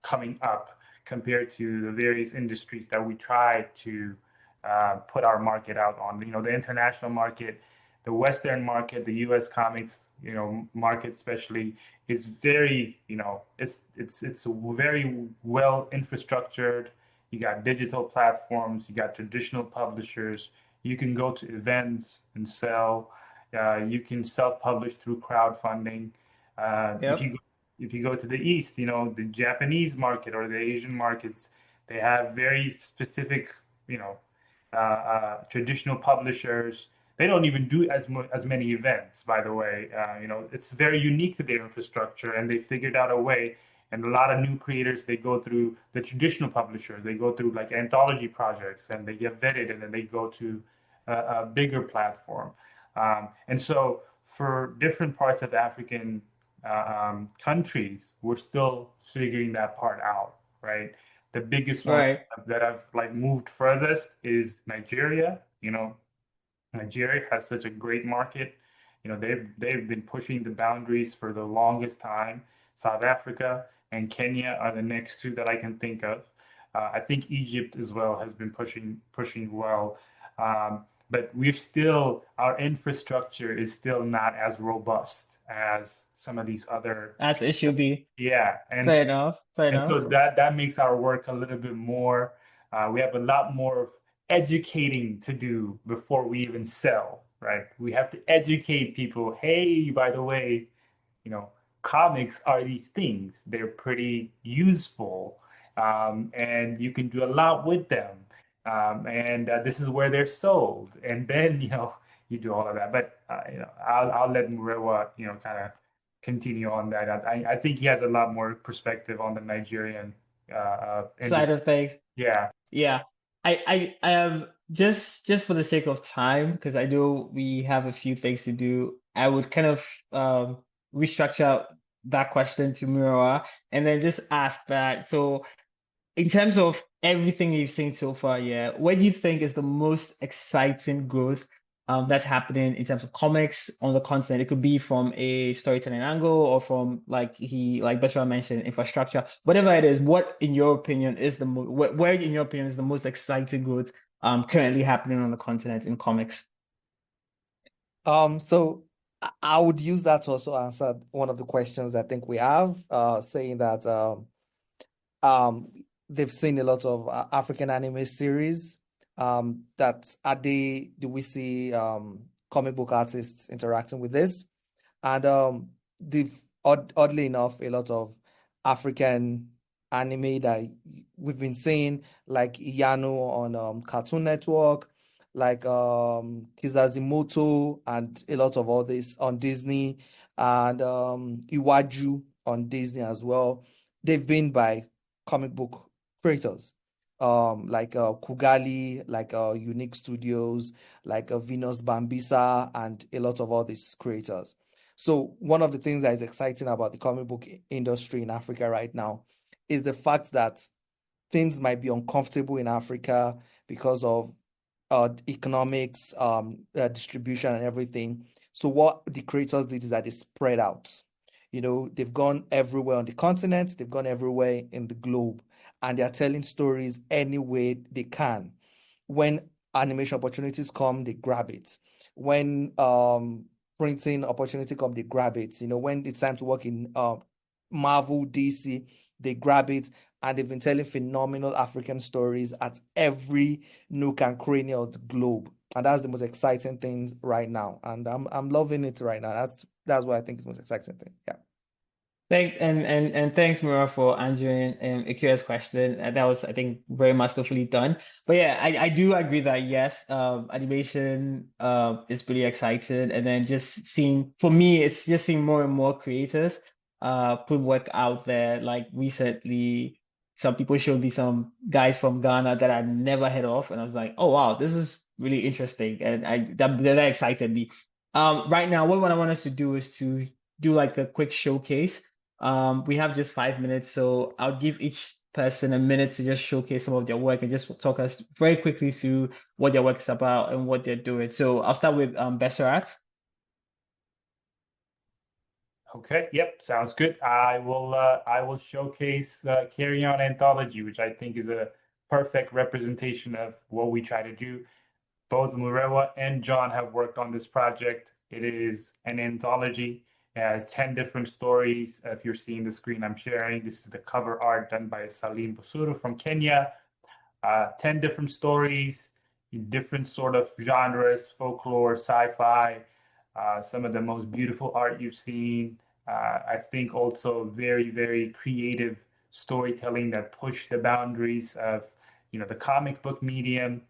coming up compared to the various industries that we try to put our market out on. The international market, the Western market, the U.S. comics, market especially is very, it's very well infrastructured. You got digital platforms, you got traditional publishers. You can go to events and sell. You can self-publish through crowdfunding. If
Yep.
you go to the East, the Japanese market or the Asian markets, They have very specific, traditional publishers. They don't even do as many events, by the way. It's very unique to their infrastructure, and they figured out a way. And a lot of new creators, they go through the traditional publishers. They go through like anthology projects, and they get vetted, and then they go to a bigger platform. And so, for different parts of African countries, we're still figuring that part out, right? The biggest one
Right.
that I've like moved furthest is Nigeria. Nigeria has such a great market. They've been pushing the boundaries for the longest time. South Africa and Kenya are the next two that I can think of. I think Egypt as well has been pushing well. But our infrastructure is still not as robust as some of these other.
As it should be.
Yeah, and
Fair enough. Fair
and
enough.
so that makes our work a little bit more. We have a lot more of educating to do before we even sell, right? We have to educate people. Hey, by the way, you know, comics are these things. They're pretty useful, and you can do a lot with them. And this is where they're sold. And then, you do all of that. But I'll let Murewa, kind of continue on that. I think he has a lot more perspective on the Nigerian
Side
industry.
of things.
Yeah.
Yeah. I am just for the sake of time, because I know we have a few things to do. I would kind of restructure that question to Murawa and then just ask that. So in terms of everything you've seen so far, yeah, where do you think is the most exciting growth that's happening in terms of comics on the continent? It could be from a storytelling angle or from like Bashar mentioned, infrastructure, whatever it is. What in your opinion is where in your opinion is the most exciting growth currently happening on the continent in comics?
So I would use that to also answer one of the questions I think we have, saying that they've seen a lot of African anime series. Do we see comic book artists interacting with this? And oddly enough, a lot of African anime that we've been seeing, like Iyanu on Cartoon Network, like Kizazimoto, and a lot of all this on Disney, and Iwaju on Disney as well. They've been by comic book creators, like Kugali, like Unique Studios, like Venus Bambisa, and a lot of all these creators. So one of the things that is exciting about the comic book industry in Africa right now is the fact that things might be uncomfortable in Africa because of economics, distribution, and everything. So what the creators did is that they spread out. They've gone everywhere on the continent, they've gone everywhere in the globe, and they're telling stories any way they can. When animation opportunities come, they grab it. When printing opportunity come, they grab it. When it's time to work in Marvel, DC, they grab it, and they've been telling phenomenal African stories at every nook and cranny of the globe. And that's the most exciting thing right now. And I'm loving it right now. That's what I think is the most exciting thing. Yeah.
Thanks, Mura, for answering a curious question. That was, I think, very masterfully done. But yeah, I do agree that yes, animation is pretty exciting, and then for me, it's just seeing more and more creators put work out there. Like recently, some people showed me some guys from Ghana that I never heard of, and I was like, oh wow, this is really interesting, and that excited me. Right now, what I want us to do is to do like a quick showcase. We have just 5 minutes, so I'll give each person a minute to just showcase some of their work and just talk us very quickly through what their work is about and what they're doing. So I'll start with Besserat.
Okay. Yep. Sounds good. I will showcase Carry On Anthology, which I think is a perfect representation of what we try to do. Both Murewa and John have worked on this project. It is an anthology. It has 10 different stories. If you're seeing the screen I'm sharing, this is the cover art done by Salim Busuru from Kenya. 10 different stories, different sort of genres, folklore, sci-fi, some of the most beautiful art you've seen. I think also very, very creative storytelling that push the boundaries of, the comic book medium.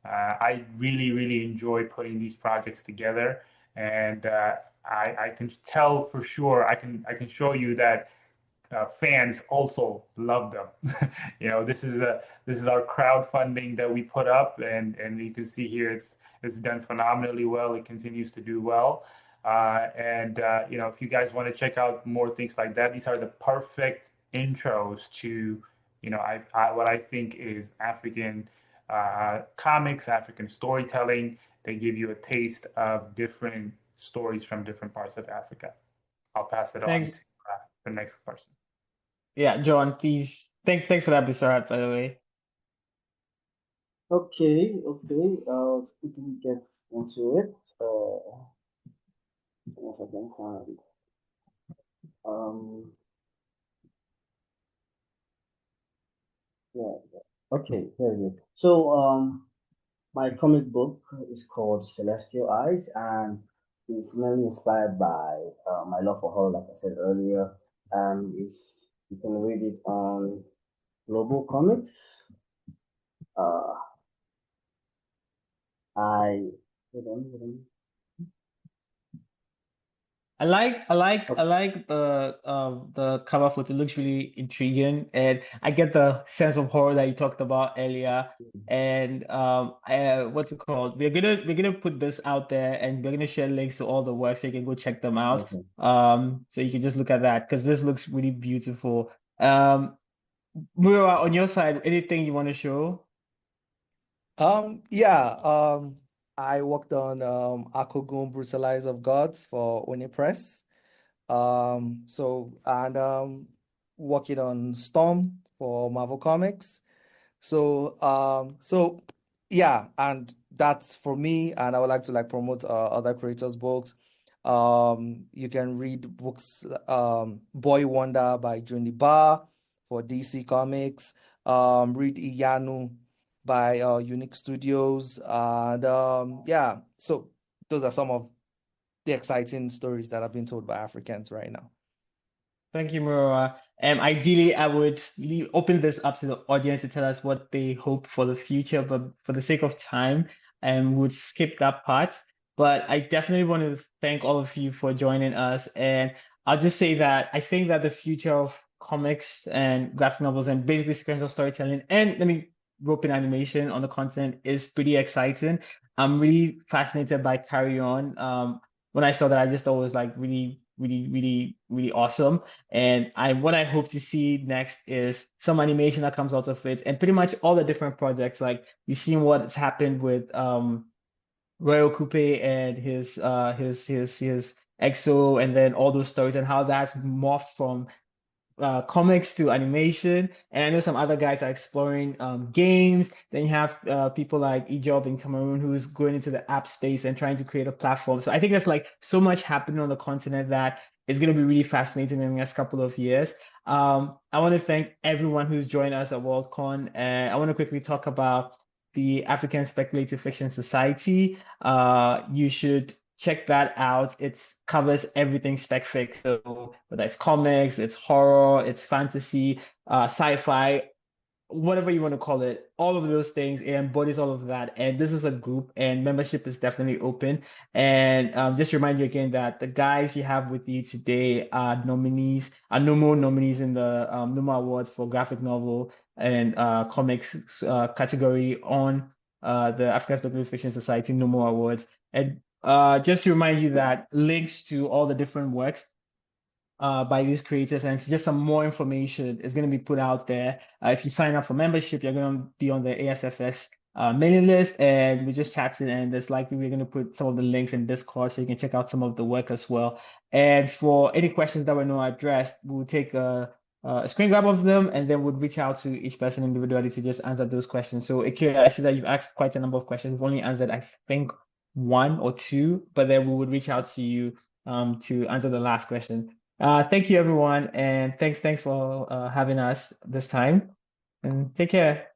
I really enjoy putting these projects together, and I can tell for sure. I can show you that fans also love them. This is our crowdfunding that we put up, and you can see here it's done phenomenally well. It continues to do well, and if you guys want to check out more things like that, these are the perfect intros to what I think is African comics, African storytelling. They give you a taste of different stories from different parts of Africa. I'll pass it on
Thanks.
to the next person.
Yeah, John, please. Thanks for that, Bisarat, by the way.
Okay. We can get into it. If I can find. Yeah. Okay, here we go. So, my comic book is called Celestial Eyes, and it's mainly inspired by my love for horror, like I said earlier. You can read it on Global Comics. Hold on.
I like the cover photo. It looks really intriguing, and I get the sense of horror that you talked about earlier. And what's it called? We're gonna put this out there, and we're gonna share links to all the works so you can go check them out.
Okay.
So you can just look at that because this looks really beautiful. Mura, on your side, anything you want to show?
Yeah, I worked on Akogun Brutalize of Gods for Oni Press. Working on Storm for Marvel Comics. So yeah, and that's for me, and I would like to promote other creators' books. You can read books Boy Wonder by Johnny Barr for DC Comics. Read Iyanu by Unique Studios, and yeah, so those are some of the exciting stories that have been told by Africans right now.
Thank you, Mura. Ideally, I would really open this up to the audience to tell us what they hope for the future, but for the sake of time, would skip that part. But I definitely want to thank all of you for joining us. And I'll just say that I think that the future of comics and graphic novels and basically sequential storytelling, and let me rope in animation on the content, is pretty exciting. I'm really fascinated by Carry On. When I saw that, I just thought it was really awesome. And what I hope to see next is some animation that comes out of it, and pretty much all the different projects. Like you've seen what's happened with Royal Coupe and his EXO, and then all those stories, and how that's morphed from comics to animation. And I know some other guys are exploring games. Then you have people like Ejob in Cameroon who's going into the app space and trying to create a platform. So I think there's so much happening on the continent that is going to be really fascinating in the next couple of years. I want to thank everyone who's joined us at Worldcon. And I want to quickly talk about the African Speculative Fiction Society. You should check that out. It covers everything spec-fic. So whether it's comics, it's horror, it's fantasy, sci-fi, whatever you want to call it, all of those things, it embodies all of that. And this is a group, and membership is definitely open. And just remind you again that the guys you have with you today are no more nominees in the Noma Awards for graphic novel and comics category on the African Speculative Fiction Society Noma Awards. And just to remind you that links to all the different works by these creators and just some more information is going to be put out there. If you sign up for membership, you're going to be on the ASFS mailing list, and we're just chatting, and there's likely we're going to put some of the links in Discord so you can check out some of the work as well. And for any questions that were not addressed, we'll take a screen grab of them, and then we'll reach out to each person individually to just answer those questions. So Ikea, I see that you've asked quite a number of questions. We've only answered, I think, 1 or 2, but then we would reach out to you to answer the last question. Thank you, everyone, and thanks for having us this time, and take care.